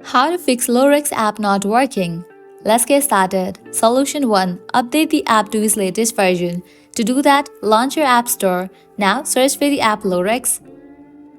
How to fix Lorex app not working? Let's get started. Solution 1. Update the app to its latest version. To do that, launch your app store. Now search for the app Lorex.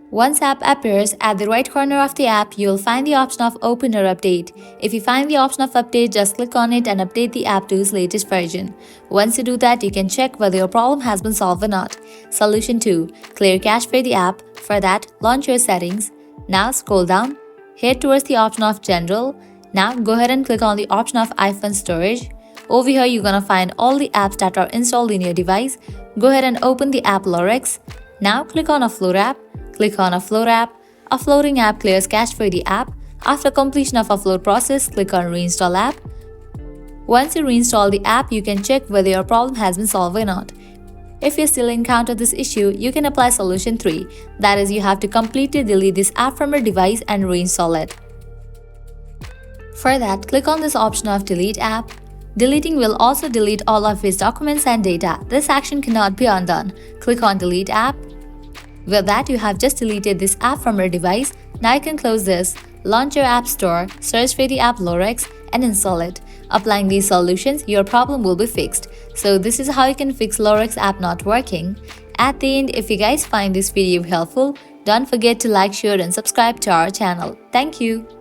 Once app appears, at the right corner of the app, you will find the option of Open or Update. If you find the option of Update, just click on it and update the app to its latest version. Once you do that, you can check whether your problem has been solved or not. Solution 2. Clear cache for the app. For that, launch your settings. Now scroll down. Head towards the option of General. Now go ahead and click on the option of iPhone Storage. Over here, you're gonna find all the apps that are installed in your device. Go ahead and open the app Lorex. Now click on Offload app. Click on Offload app. Offloading app clears cache for the app. After completion of upload process, click on Reinstall app. Once you reinstall the app, you can check whether your problem has been solved or not. If you still encounter this issue, you can apply solution 3. That is, you have to completely delete this app from your device and reinstall it. For that, click on this option of Delete app. Deleting will also delete all of its documents and data. This action cannot be undone. Click on Delete app. With that, you have just deleted this app from your device. Now you can close this, launch your app store, search for the app Lorex, and install it. Applying these solutions, your problem will be fixed. So this is how you can fix Lorex app not working. At the end, if you guys find this video helpful, don't forget to like, share, and subscribe to our channel. Thank you.